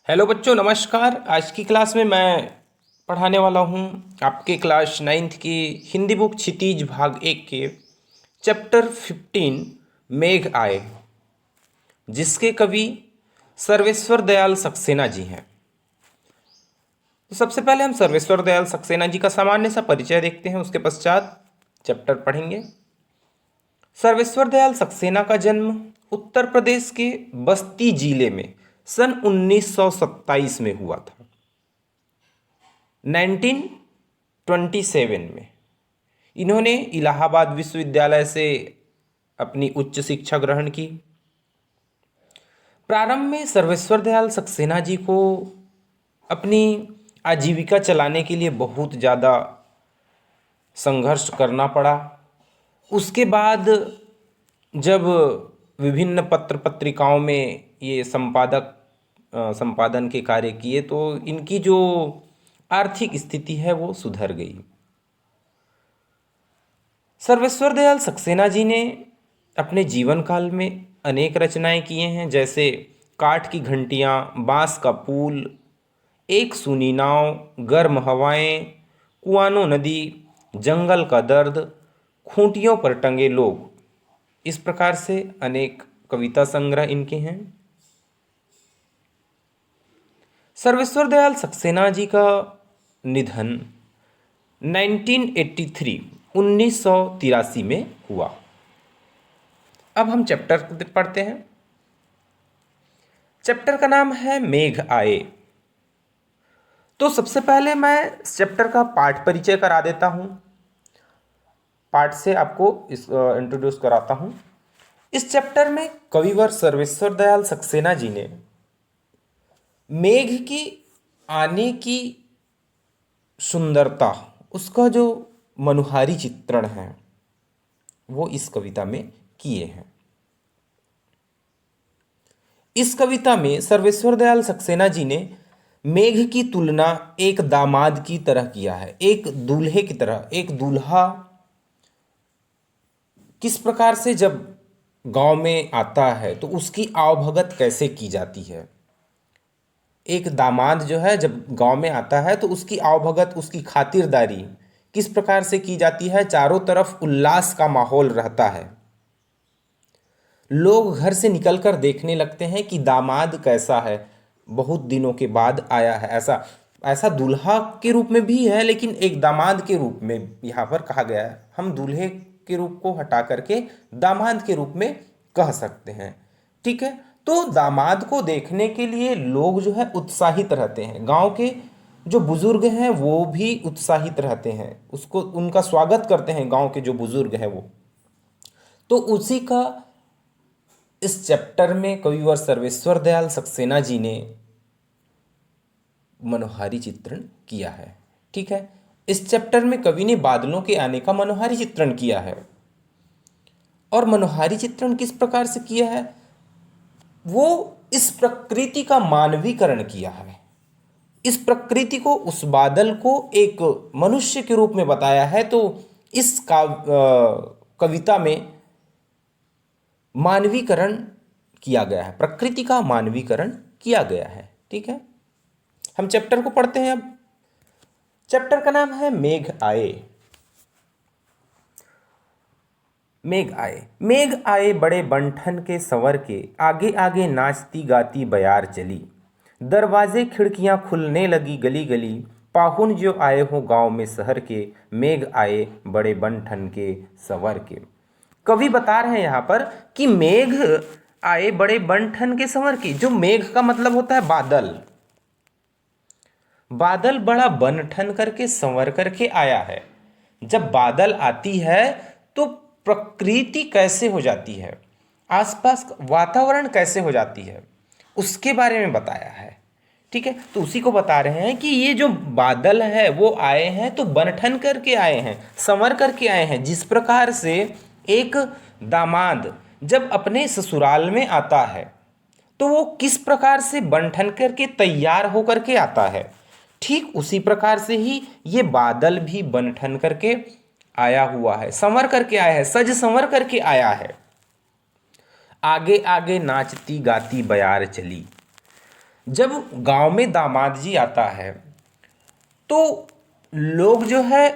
Hello बच्चों, नमस्कार। आज की क्लास में मैं पढ़ाने वाला हूँ आपके क्लास 9th की हिंदी बुक क्षितिज भाग 1 के चैप्टर 15 मेघ आए, जिसके कवि सर्वेश्वर दयाल सक्सेना जी हैं। तो सबसे पहले हम सर्वेश्वर दयाल सक्सेना जी का सामान्य सा परिचय देखते हैं, उसके पश्चात चैप्टर पढ़ेंगे। सर्वेश्वर दयाल सक्सेना का जन्म उत्तर प्रदेश के बस्ती जिले में सन 1927 में हुआ था। 1927 में इन्होंने इलाहाबाद विश्वविद्यालय से अपनी उच्च शिक्षा ग्रहण की। प्रारंभ में सर्वेश्वर दयाल सक्सेना जी को अपनी आजीविका चलाने के लिए बहुत ज़्यादा संघर्ष करना पड़ा। उसके बाद जब विभिन्न पत्र पत्रिकाओं में ये संपादन के कार्य किए तो इनकी जो आर्थिक स्थिति है वो सुधर गई। सर्वेश्वर दयाल सक्सेना जी ने अपने जीवन काल में अनेक रचनाएं किए हैं, जैसे काठ की घंटियां, बांस का पुल, एक सूनी नाव, गर्म हवाएं, कुआनो नदी, जंगल का दर्द, खूंटियों पर टंगे लोग। इस प्रकार से अनेक कविता संग्रह इनके हैं। सर्वेश्वर दयाल सक्सेना जी का निधन 1983 में हुआ। अब हम चैप्टर पढ़ते हैं। चैप्टर का नाम है मेघ आए। तो सबसे पहले मैं चैप्टर का पाठ परिचय करा देता हूं, पाठ से आपको इस इंट्रोड्यूस कराता हूं। इस चैप्टर में कविवर सर्वेश्वर दयाल सक्सेना जी ने मेघ की आने की सुंदरता, उसका जो मनुहारी चित्रण है वो इस कविता में किए हैं। इस कविता में सर्वेश्वर दयाल सक्सेना जी ने मेघ की तुलना एक दामाद की तरह किया है, एक दूल्हे की तरह। एक दूल्हा किस प्रकार से जब गांव में आता है तो उसकी आवभगत कैसे की जाती है, एक दामाद जो है जब गांव में आता है तो उसकी आवभगत, उसकी खातिरदारी किस प्रकार से की जाती है। चारों तरफ उल्लास का माहौल रहता है। लोग घर से निकलकर देखने लगते हैं कि दामाद कैसा है, बहुत दिनों के बाद आया है। ऐसा ऐसा दूल्हा के रूप में भी है, लेकिन एक दामाद के रूप में यहाँ पर कहा गया है। हम दूल्हे के रूप को हटा करके दामाद के रूप में कह सकते हैं, ठीक है। तो दामाद को देखने के लिए लोग जो है उत्साहित रहते हैं। गांव के जो बुजुर्ग हैं वो भी उत्साहित रहते हैं, उसको उनका स्वागत करते हैं, गांव के जो बुजुर्ग हैं वो। तो उसी का इस चैप्टर में कविवर सर्वेश्वर दयाल सक्सेना जी ने मनोहारी चित्रण किया है, ठीक है। इस चैप्टर में कवि ने बादलों के आने का मनोहारी चित्रण किया है। और मनोहारी चित्रण किस प्रकार से किया है, वो इस प्रकृति का मानवीकरण किया है। इस प्रकृति को, उस बादल को एक मनुष्य के रूप में बताया है। तो इस कविता में मानवीकरण किया गया है, प्रकृति का मानवीकरण किया गया है, ठीक है। हम चैप्टर को पढ़ते हैं। अब चैप्टर का नाम है मेघ आए। मेघ आए। मेघ आए बड़े बंठन के संवर के, आगे आगे नाचती गाती बयार चली। दरवाजे खिड़कियां खुलने लगी गली गली, पाहुन जो आए हो गांव में शहर के, मेघ आए बड़े बंठन के संवर के। कवि बता रहे हैं यहाँ पर कि मेघ आए बड़े बंठन के संवर के। जो मेघ का मतलब होता है बादल। बादल बड़ा बन ठन करके संवर करके आया है। जब बादल आती है तो प्रकृति कैसे हो जाती है, आसपास वातावरण कैसे हो जाती है, उसके बारे में बताया है, ठीक है। तो उसी को बता रहे हैं कि ये जो बादल है वो आए हैं तो बनठन करके आए हैं, संवर करके आए हैं। जिस प्रकार से एक दामाद जब अपने ससुराल में आता है तो वो किस प्रकार से बनठन करके तैयार होकर के आता है, ठीक उसी प्रकार से ही ये बादल भी बनठन करके आया हुआ है, संवर करके आया है, सज संवर करके आया है। आगे आगे नाचती गाती बयार चली। जब गांव में दामाद जी आता है तो लोग जो है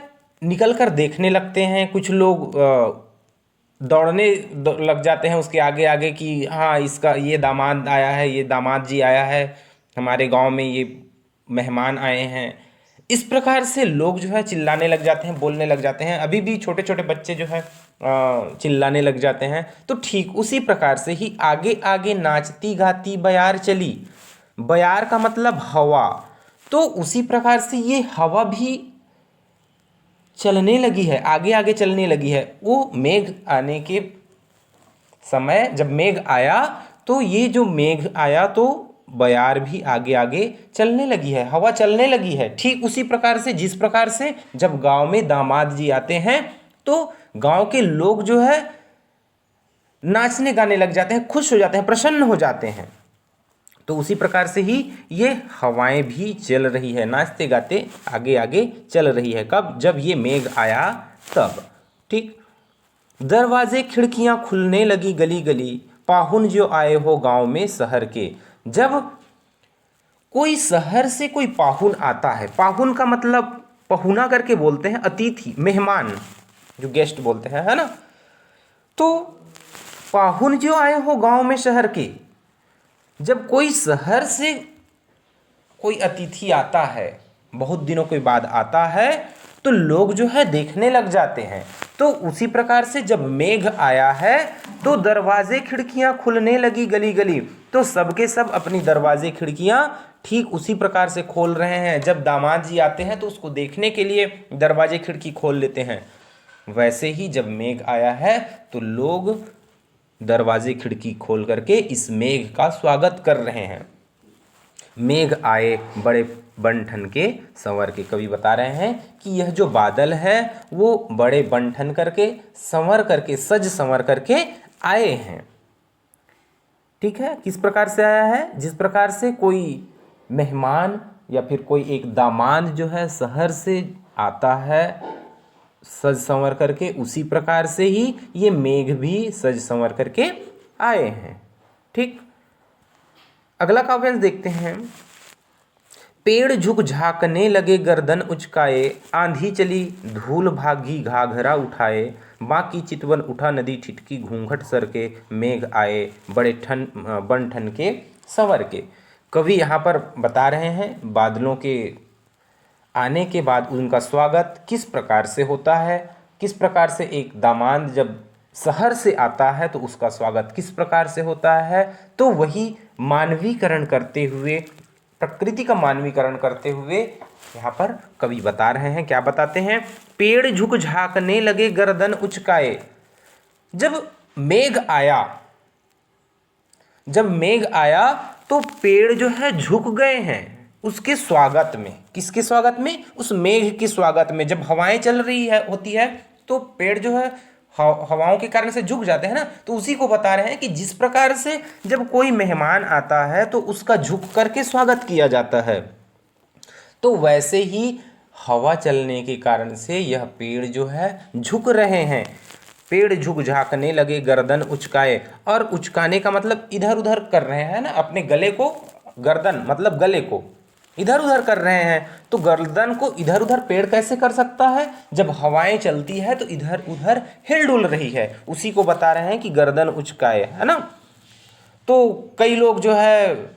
निकल कर देखने लगते हैं। कुछ लोग दौड़ने लग जाते हैं उसके आगे आगे कि हाँ इसका ये दामाद आया है, ये दामाद जी आया है, हमारे गांव में ये मेहमान आए हैं। इस प्रकार से लोग जो है चिल्लाने लग जाते हैं, बोलने लग जाते हैं। अभी भी छोटे छोटे बच्चे जो है चिल्लाने लग जाते हैं। तो ठीक उसी प्रकार से ही आगे आगे नाचती गाती बयार चली। बयार का मतलब हवा। तो उसी प्रकार से ये हवा भी चलने लगी है, आगे आगे चलने लगी है। वो मेघ आने के समय जब मेघ आया तो ये जो मेघ आया तो बयार भी आगे आगे चलने लगी है, हवा चलने लगी है। ठीक उसी प्रकार से जिस प्रकार से जब गांव में दामाद जी आते हैं तो गांव के लोग जो है नाचने गाने लग जाते हैं, खुश हो जाते हैं, प्रसन्न हो जाते हैं। तो उसी प्रकार से ही ये हवाएं भी चल रही है, नाचते गाते आगे आगे चल रही है। कब? जब ये मेघ आया तब। ठीक। दरवाजे खिड़कियां खुलने लगी गली गली, पाहुन जो आए हो गांव में शहर के। जब कोई शहर से कोई पाहुन आता है, पाहुन का मतलब पहुना करके बोलते हैं, अतिथि, मेहमान, जो गेस्ट बोलते हैं, है ना। तो पाहुन जो आए हो गांव में शहर के, जब कोई शहर से कोई अतिथि आता है, बहुत दिनों के बाद आता है, तो लोग जो है देखने लग जाते हैं। तो उसी प्रकार से जब मेघ आया है तो दरवाजे खिड़कियां खुलने लगी गली गली। तो सबके सब अपनी दरवाजे खिड़कियां ठीक उसी प्रकार से खोल रहे हैं। जब दामाद जी आते हैं तो उसको देखने के लिए दरवाजे खिड़की खोल लेते हैं। वैसे ही जब मेघ आया है तो लोग दरवाजे खिड़की खोल करके इस मेघ का स्वागत कर रहे हैं। मेघ आए बड़े बन ठन के संवर के। कवि बता रहे हैं कि यह जो बादल है वो बड़े बन ठन करके, संवर करके, सज संवर करके आए हैं। ठीक है। किस प्रकार से आया है? जिस प्रकार से कोई मेहमान या फिर कोई एक दामाद जो है शहर से आता है सज संवर करके, उसी प्रकार से ही ये मेघ भी सज संवर करके आए हैं। ठीक। अगला काव्यांश देखते हैं। पेड़ झुक झाकने लगे गर्दन उचकाए, आंधी चली धूल भागी घाघरा उठाए, बाकी चितवन उठा नदी ठिठकी घूंघट सर के, मेघ आए बड़े बन ठन के संवर के। कवि यहाँ पर बता रहे हैं बादलों के आने के बाद उनका स्वागत किस प्रकार से होता है, किस प्रकार से एक दामाद जब शहर से आता है तो उसका स्वागत किस प्रकार से होता है। तो वही मानवीकरण करते हुए, प्रकृति का मानवीकरण करते हुए यहाँ पर कवि बता रहे हैं। क्या बताते हैं? पेड़ झुक झाकने लगे गर्दन उचकाए। जब मेघ आया, जब मेघ आया तो पेड़ जो है झुक गए हैं उसके स्वागत में। किसके स्वागत में? उस मेघ के स्वागत में। जब हवाएं चल रही है होती है तो पेड़ जो है हवाओं के कारण से झुक जाते हैं ना। तो उसी को बता रहे हैं कि जिस प्रकार से जब कोई मेहमान आता है तो उसका झुक करके स्वागत किया जाता है, तो वैसे ही हवा चलने के कारण से यह पेड़ जो है झुक रहे हैं। पेड़ झुक झाकने लगे गर्दन उचकाए। और उचकाने का मतलब इधर उधर कर रहे हैं ना, अपने गले को, गर्दन मतलब गले को इधर उधर कर रहे हैं। तो गर्दन को इधर उधर पेड़ कैसे कर सकता है? जब हवाएं चलती है तो इधर उधर हिल डुल रही है, उसी को बता रहे हैं कि गर्दन उचकाए, है ना। तो कई लोग जो है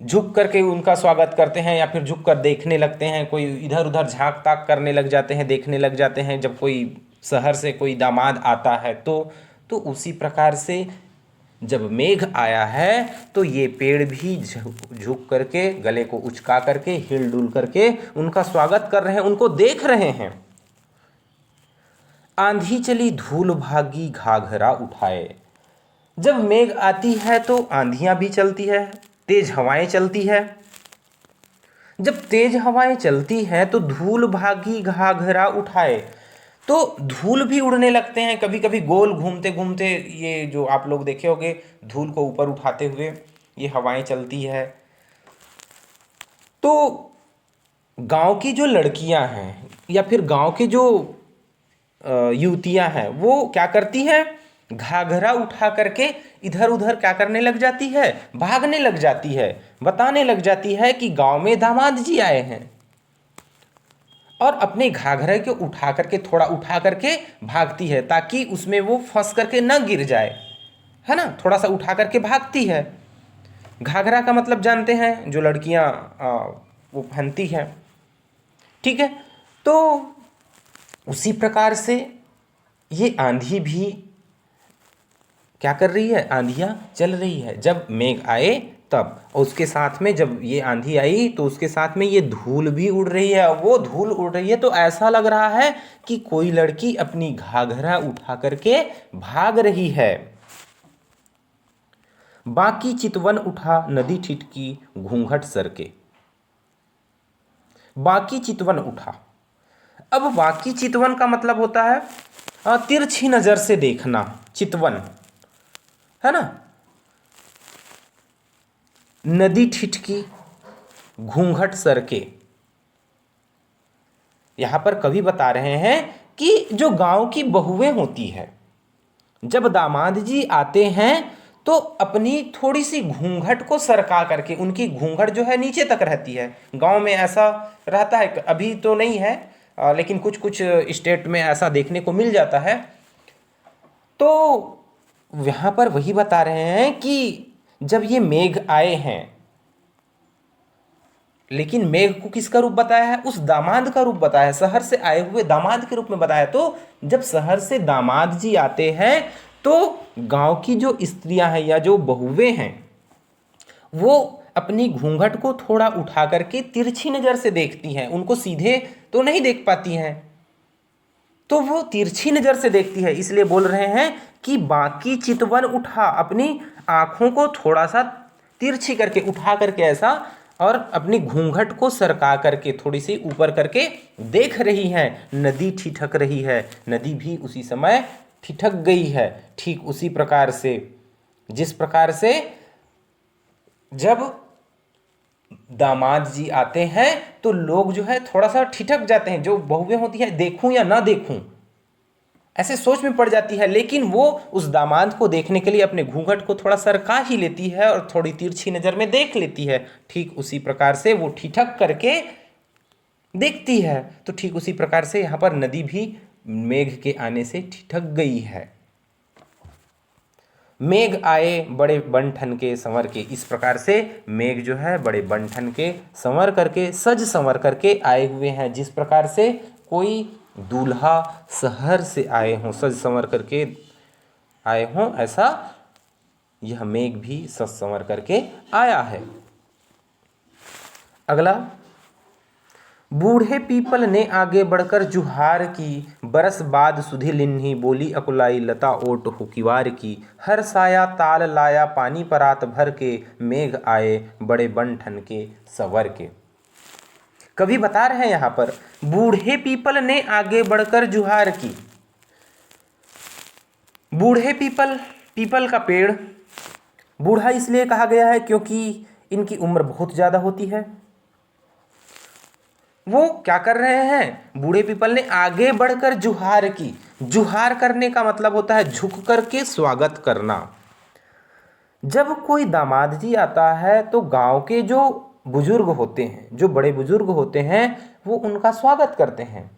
झुक करके उनका स्वागत करते हैं या फिर झुक कर देखने लगते हैं। कोई इधर उधर झांक ताक करने लग जाते हैं, देखने लग जाते हैं जब कोई शहर से कोई दामाद आता है तो उसी प्रकार से जब मेघ आया है तो ये पेड़ भी झुक करके, गले को उचका करके, हिल डुल करके उनका स्वागत कर रहे हैं, उनको देख रहे हैं। आंधी चली धूल भागी घाघरा उठाए। जब मेघ आती है तो आंधियां भी चलती है, तेज हवाएं चलती है। जब तेज हवाएं चलती हैं तो धूल भागी घाघरा उठाए, तो धूल भी उड़ने लगते हैं। कभी कभी गोल घूमते घूमते, ये जो आप लोग देखे होंगे धूल को ऊपर उठाते हुए ये हवाएं चलती है। तो गांव की जो लड़कियां हैं या फिर गांव के जो युवतियां हैं वो क्या करती हैं? घाघरा उठा करके इधर उधर क्या करने लग जाती है, भागने लग जाती है, बताने लग जाती है कि गांव में दामाद जी आए हैं। और अपने घाघरे को उठा करके, थोड़ा उठा करके भागती है ताकि उसमें वो फंस करके न गिर जाए, है ना, थोड़ा सा उठा करके भागती है। घाघरा का मतलब जानते हैं, जो लड़कियां वो पहनती हैं, ठीक है। तो उसी प्रकार से ये आंधी भी क्या कर रही है, आंधियाँ चल रही है। जब मेघ आए तब, और उसके साथ में जब ये आंधी आई तो उसके साथ में ये धूल भी उड़ रही है। वो धूल उड़ रही है तो ऐसा लग रहा है कि कोई लड़की अपनी घाघरा उठा करके भाग रही है। बाकी चितवन उठा नदी ठिठकी घूंघट सरके। बाकी चितवन उठा, अब बाकी चितवन का मतलब होता है तिरछी नजर से देखना, चितवन, है ना। नदी ठिठकी घूंघट सरके, यहां पर कवि बता रहे हैं कि जो गांव की बहुएं होती है, जब दामाद जी आते हैं तो अपनी थोड़ी सी घूंघट को सरका करके, उनकी घूंघट जो है नीचे तक रहती है। गांव में ऐसा रहता है, अभी तो नहीं है लेकिन कुछ कुछ स्टेट में ऐसा देखने को मिल जाता है। तो यहाँ पर वही बता रहे हैं कि जब ये मेघ आए हैं, लेकिन मेघ को किसका रूप बताया है, उस दामाद का रूप बताया है, शहर से आए हुए दामाद के रूप में बताया। तो जब शहर से दामाद जी आते हैं तो गांव की जो स्त्रियां हैं या जो बहुएं हैं, वो अपनी घूंघट को थोड़ा उठा करके तिरछी नजर से देखती हैं, उनको सीधे तो नहीं देख पाती हैं, तो वो तिरछी नजर से देखती है। इसलिए बोल रहे हैं कि बाकी चितवन उठा, अपनी आंखों को थोड़ा सा तिरछी करके उठा करके ऐसा, और अपनी घूंघट को सरका करके थोड़ी सी ऊपर करके देख रही हैं। नदी ठिठक रही है, नदी भी उसी समय ठिठक गई है। ठीक उसी प्रकार से, जिस प्रकार से जब दामाद जी आते हैं तो लोग जो है थोड़ा सा ठिठक जाते हैं, जो बहुएं होती है, देखूं या ना देखूं, ऐसे सोच में पड़ जाती है। लेकिन वो उस दामाद को देखने के लिए अपने घूंघट को थोड़ा सरका ही लेती है और थोड़ी तिरछी नजर में देख लेती है। ठीक उसी प्रकार से वो ठिठक करके देखती है। तो ठीक उसी प्रकार से यहाँ पर नदी भी मेघ के आने से ठिठक गई है। मेघ आए बड़े बन ठन के संवर के, इस प्रकार से मेघ जो है बड़े बन ठन के संवर करके, सज संवर करके आए हुए हैं। जिस प्रकार से कोई दूल्हा शहर से आए हों, सज संवर करके आए हों, ऐसा यह मेघ भी सज संवर करके आया है। अगला, बूढ़े पीपल ने आगे बढ़कर जुहार की, बरस बाद सुधि लिन्ही बोली अकुलाई लता ओट हो किवार की। हर साया ताल लाया पानी परात भर के, मेघ आए बड़े बन ठन के सवर के। कवि बता रहे हैं यहाँ पर, बूढ़े पीपल ने आगे बढ़कर जुहार की। बूढ़े पीपल, पीपल का पेड़ बूढ़ा इसलिए कहा गया है क्योंकि इनकी उम्र बहुत ज़्यादा होती है। वो क्या कर रहे हैं, बूढ़े पीपल ने आगे बढ़कर जुहार की। जुहार करने का मतलब होता है झुक करके स्वागत करना। जब कोई दामाद जी आता है तो गांव के जो बुजुर्ग होते हैं, जो बड़े बुजुर्ग होते हैं, वो उनका स्वागत करते हैं।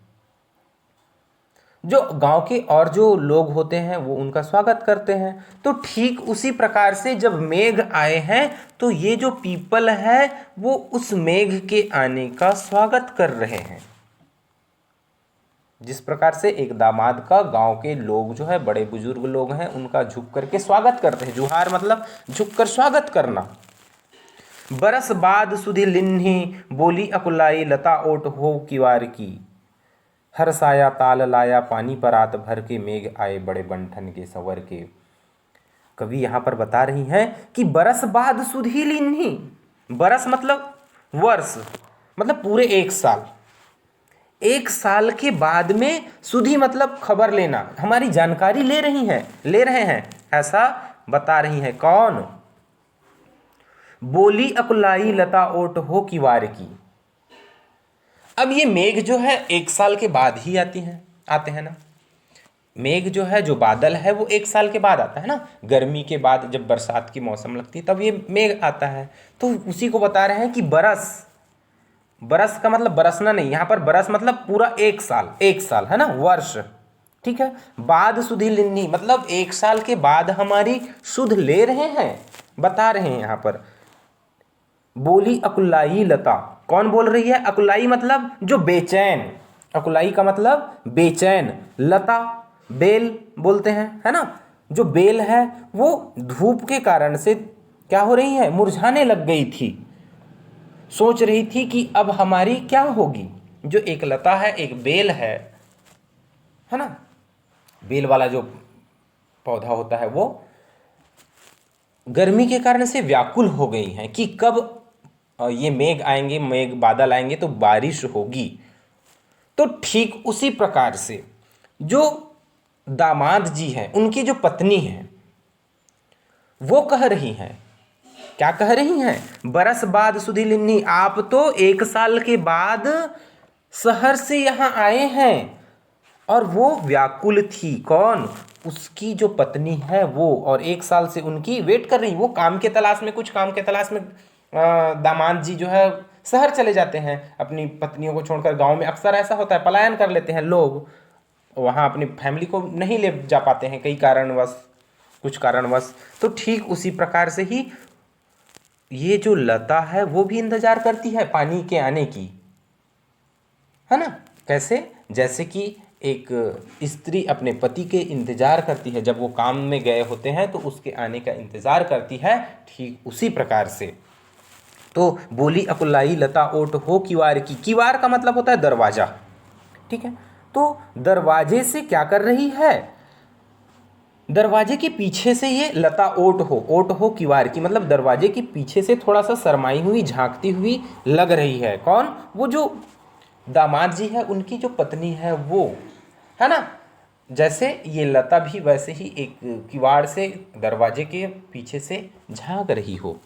जो गांव के और जो लोग होते हैं वो उनका स्वागत करते हैं। तो ठीक उसी प्रकार से जब मेघ आए हैं तो ये जो पीपल है वो उस मेघ के आने का स्वागत कर रहे हैं। जिस प्रकार से एक दामाद का गांव के लोग जो है, बड़े बुजुर्ग लोग हैं, उनका झुक करके स्वागत करते हैं। जुहार मतलब झुक कर स्वागत करना। बरस बाद सुधि लिन्ही बोली अकुलाई लता ओट हो किवार की। हर साया ताल लाया पानी परात भर के, मेघ आए बड़े बंठन के सवर के। कवि यहाँ पर बता रही हैं कि बरस बाद सुधि लिन्ही, बरस मतलब वर्ष, मतलब पूरे एक साल, एक साल के बाद में सुधि मतलब खबर लेना, हमारी जानकारी ले रहे हैं, ऐसा बता रही हैं। कौन, बोली अकुलाई लता ओट हो किवार की। अब ये मेघ जो है एक साल के बाद ही आते हैं ना। मेघ जो है, जो बादल है, वो एक साल के बाद आता है ना। गर्मी के बाद जब बरसात की मौसम लगती है तब ये मेघ आता है। तो उसी को बता रहे हैं कि बरस, बरस का मतलब बरसना नहीं, यहाँ पर बरस मतलब पूरा एक साल है ना, वर्ष। ठीक है। बाद सुधि लिन्नी मतलब एक साल के बाद हमारी सुध ले रहे हैं, बता रहे हैं यहाँ पर। बोली अकुलाई लता, कौन बोल रही है? अकुलाई मतलब जो बेचैन, अकुलाई का मतलब बेचैन, लता बेल बोलते हैं, है ना। जो बेल है वो धूप के कारण से क्या हो रही है, मुरझाने लग गई थी। सोच रही थी कि अब हमारी क्या होगी। जो एक लता है, एक बेल है ना, बेल वाला जो पौधा होता है, वो गर्मी के कारण से व्याकुल हो गई हैं कि कब ये मेघ आएंगे, मेघ बादल आएंगे तो बारिश होगी। तो ठीक उसी प्रकार से जो दामाद जी हैं, उनकी जो पत्नी है, वो कह रही हैं, क्या कह रही हैं? बरस बाद सुधी लिन्नी, आप तो एक साल के बाद शहर से यहाँ आए हैं। और वो व्याकुल थी, कौन? उसकी जो पत्नी है वो, और एक साल से उनकी वेट कर रही। वो काम के तलाश में, कुछ काम के तलाश में दामाद जी जो है शहर चले जाते हैं अपनी पत्नियों को छोड़कर। गांव में अक्सर ऐसा होता है, पलायन कर लेते हैं लोग, वहाँ अपनी फैमिली को नहीं ले जा पाते हैं कई कारणवश, कुछ कारणवश। तो ठीक उसी प्रकार से ही ये जो लता है वो भी इंतजार करती है पानी के आने की, है ना। कैसे? जैसे कि एक स्त्री अपने पति के इंतजार करती है, जब वो काम में गए होते हैं तो उसके आने का इंतजार करती है, ठीक उसी प्रकार से। तो बोली अकुलाई लता ओट हो किवार की, किवार का मतलब होता है दरवाजा। ठीक है। तो दरवाजे से क्या कर रही है? दरवाजे के पीछे से ये लता ओट हो किवार की मतलब दरवाजे के पीछे से थोड़ा सा शरमाई हुई, झांकती हुई लग रही है। कौन? वो जो दामाद जी है, उनकी जो पत्नी है वो, है ना। जैसे ये लता भी वैसे ही एक किवाड़ से दरवाजे के पीछे से झांक रही हो।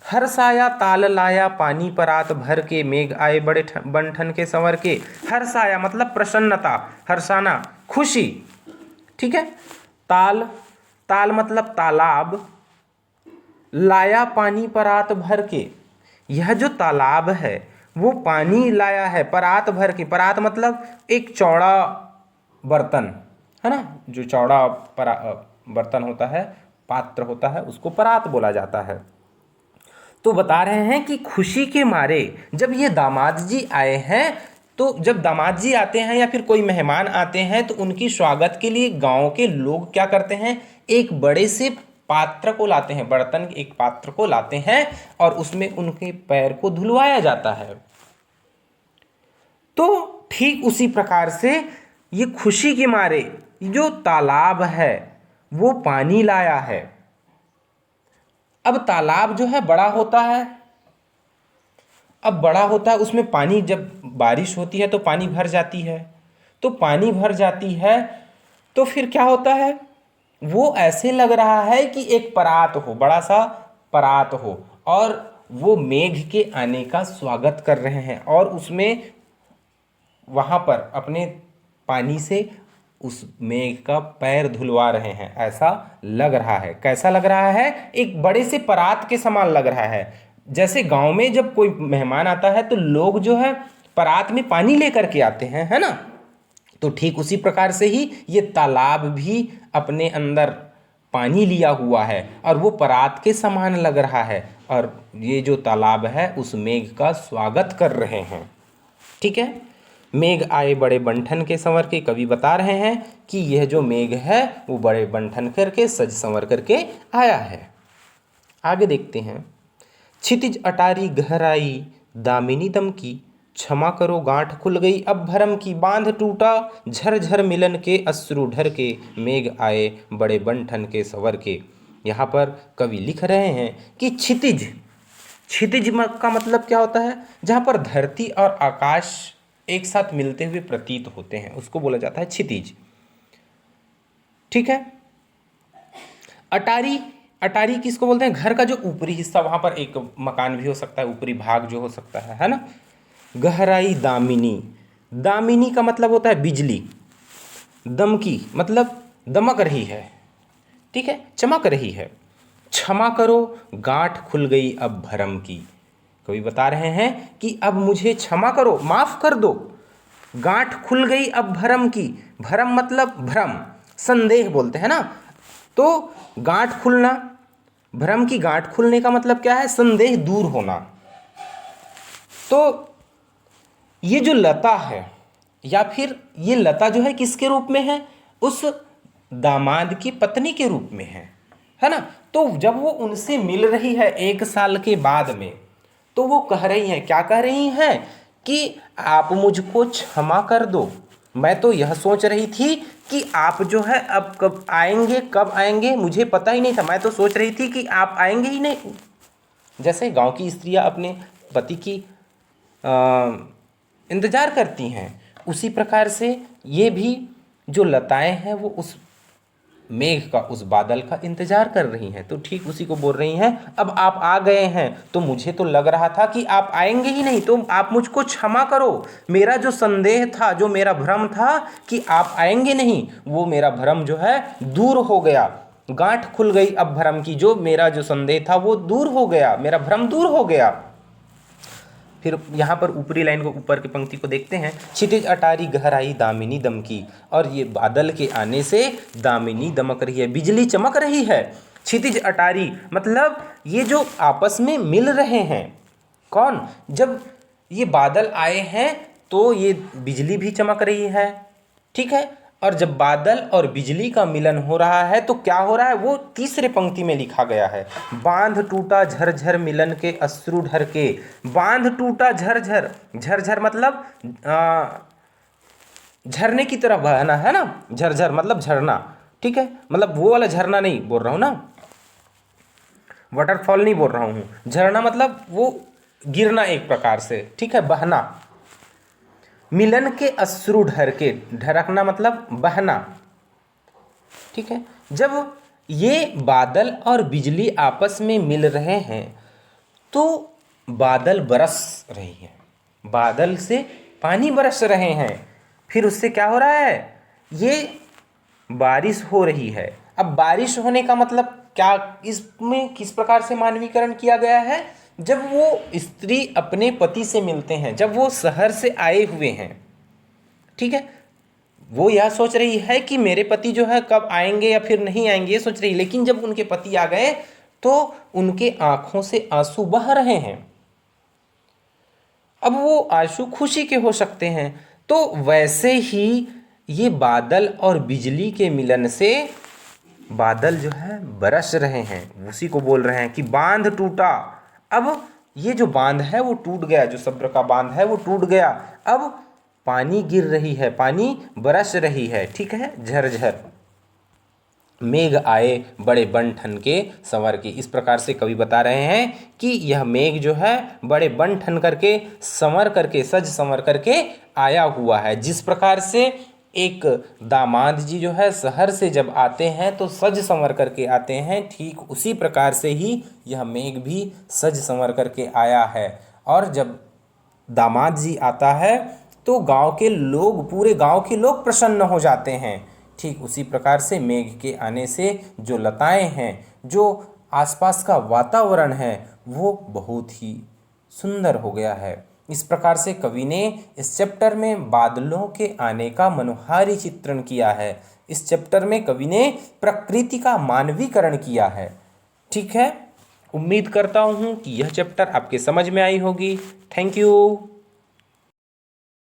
हर्षाया ताल लाया पानी परात भर के, मेघ आए बड़े बन के संवर के। हर्षाया मतलब प्रसन्नता, हर्षाना खुशी। ठीक है। ताल, ताल मतलब तालाब, लाया पानी परात भर के, यह जो तालाब है वो पानी लाया है परात भर के। परात मतलब एक चौड़ा बर्तन, है ना, जो चौड़ा बर्तन होता है, पात्र होता है, उसको परात बोला जाता है। तो बता रहे हैं कि खुशी के मारे जब ये दामाद जी आए हैं, तो जब दामाद जी आते हैं या फिर कोई मेहमान आते हैं तो उनकी स्वागत के लिए गांव के लोग क्या करते हैं, एक बड़े से पात्र को लाते हैं, बर्तन एक पात्र को लाते हैं और उसमें उनके पैर को धुलवाया जाता है। तो ठीक उसी प्रकार से ये खुशी के मारे जो तालाब है वो पानी लाया है। अब तालाब जो है बड़ा होता है, अब बड़ा होता है, उसमें पानी, जब बारिश होती है तो पानी भर जाती है। तो पानी भर जाती है तो फिर क्या होता है, वो ऐसे लग रहा है कि एक परात हो, बड़ा सा परात हो, और वो मेघ के आने का स्वागत कर रहे हैं और उसमें वहाँ पर अपने पानी से उस मेघ का पैर धुलवा रहे हैं, ऐसा लग रहा है। कैसा लग रहा है? एक बड़े से परात के समान लग रहा है। जैसे गांव में जब कोई मेहमान आता है तो लोग जो है परात में पानी लेकर के आते हैं, है ना। तो ठीक उसी प्रकार से ही ये तालाब भी अपने अंदर पानी लिया हुआ है और वो परात के समान लग रहा है, और ये जो तालाब है उस मेघ का स्वागत कर रहे हैं। ठीक है। मेघ आए बड़े बंठन के संवर के, कवि बता रहे हैं कि यह जो मेघ है वो बड़े बंठन करके, सज संवर करके आया है। आगे देखते हैं। क्षितिज अटारी गहराई दामिनी दम की, क्षमा करो गांठ खुल गई अब भरम की, बांध टूटा झरझर मिलन के, अश्रु ढर के, मेघ आए बड़े बंठन के संवर के। यहाँ पर कवि लिख रहे हैं कि क्षितिज, क्षितिज का मतलब क्या होता है? जहाँ पर धरती और आकाश एक साथ मिलते हुए प्रतीत होते हैं उसको बोला जाता है क्षितिज। ठीक है। अटारी, अटारी किसको बोलते हैं? घर का जो ऊपरी हिस्सा, वहां पर एक मकान भी हो सकता है, ऊपरी भाग जो हो सकता है ना। गहराई दामिनी, दामिनी का मतलब होता है बिजली, दमकी मतलब दमक रही है, ठीक है, चमक रही है। क्षमा करो गांठ खुल गई अब भरम की। कवि बता रहे हैं कि अब मुझे क्षमा करो, माफ कर दो, गांठ खुल गई अब भरम की। भरम मतलब भ्रम, संदेह बोलते हैं ना। तो गांठ खुलना, भ्रम की गांठ खुलने का मतलब क्या है? संदेह दूर होना। तो ये जो लता है, या फिर ये लता जो है किसके रूप में है? उस दामाद की पत्नी के रूप में है ना। तो जब वो उनसे मिल रही है 1 साल के बाद में, तो वो कह रही हैं, क्या कह रही हैं कि आप मुझको क्षमा कर दो। मैं तो यह सोच रही थी कि आप जो है अब कब आएंगे मुझे पता ही नहीं था। मैं तो सोच रही थी कि आप आएंगे ही नहीं। जैसे गांव की स्त्रियां अपने पति की इंतजार करती हैं, उसी प्रकार से ये भी जो लताएं हैं वो उस मेघ का, उस बादल का इंतजार कर रही हैं। तो ठीक उसी को बोल रही हैं, अब आप आ गए हैं तो मुझे तो लग रहा था कि आप आएंगे ही नहीं, तो आप मुझको क्षमा करो। मेरा जो संदेह था, जो मेरा भ्रम था कि आप आएंगे नहीं, वो मेरा भ्रम जो है दूर हो गया। गांठ खुल गई अब भ्रम की, जो मेरा जो संदेह था वो दूर हो गया, मेरा भ्रम दूर हो गया। फिर यहाँ पर ऊपरी लाइन को, ऊपर की पंक्ति को देखते हैं। क्षितिज अटारी गहराई दामिनी दमकी। और ये बादल के आने से दामिनी दमक रही है, बिजली चमक रही है। क्षितिज अटारी मतलब ये जो आपस में मिल रहे हैं, कौन? जब ये बादल आए हैं तो ये बिजली भी चमक रही है, ठीक है। और जब बादल और बिजली का मिलन हो रहा है तो क्या हो रहा है? वो तीसरे पंक्ति में लिखा गया है, बांध टूटा झरझर मिलन के अश्रु ढर के। बांध टूटा झरझर, झरझर मतलब झरने की तरह बहना, है ना। झरझर मतलब झरना, ठीक है। मतलब वो वाला झरना नहीं बोल रहा हूँ ना, वाटरफॉल नहीं बोल रहा हूँ। झरना मतलब वो गिरना एक प्रकार से, ठीक है, बहना। मिलन के अश्रु ढर के, ढरकना मतलब बहना, ठीक है। जब ये बादल और बिजली आपस में मिल रहे हैं तो बादल बरस रही है, बादल से पानी बरस रहे हैं। फिर उससे क्या हो रहा है? ये बारिश हो रही है। अब बारिश होने का मतलब क्या, इसमें किस प्रकार से मानवीकरण किया गया है? जब वो स्त्री अपने पति से मिलते हैं, जब वो शहर से आए हुए हैं, ठीक है, वो यह सोच रही है कि मेरे पति जो है कब आएंगे या फिर नहीं आएंगे, ये सोच रही। लेकिन जब उनके पति आ गए तो उनके आंखों से आंसू बह रहे हैं। अब वो आंसू खुशी के हो सकते हैं। तो वैसे ही ये बादल और बिजली के मिलन से बादल जो है बरस रहे हैं, उसी को बोल रहे हैं कि बांध टूटा। अब ये जो बांध है वो टूट गया, जो सब्र का बांध है वो टूट गया। अब पानी गिर रही है, पानी बरस रही है, ठीक है, झरझर। मेघ आए बड़े बन ठन के संवर के। इस प्रकार से कवि बता रहे हैं कि यह मेघ जो है बड़े बन ठन करके, संवर करके, सज संवर करके आया हुआ है। जिस प्रकार से एक दामाद जी जो है शहर से जब आते हैं तो सज संवर करके आते हैं, ठीक उसी प्रकार से ही यह मेघ भी सज संवर करके आया है। और जब दामाद जी आता है तो गांव के लोग, पूरे गांव के लोग प्रसन्न हो जाते हैं। ठीक उसी प्रकार से मेघ के आने से जो लताएं हैं, जो आसपास का वातावरण है, वो बहुत ही सुंदर हो गया है। इस प्रकार से कवि ने इस चैप्टर में बादलों के आने का मनोहारी चित्रण किया है। इस चैप्टर में कवि ने प्रकृति का मानवीकरण किया है, ठीक है। उम्मीद करता हूँ कि यह चैप्टर आपके समझ में आई होगी। Thank you.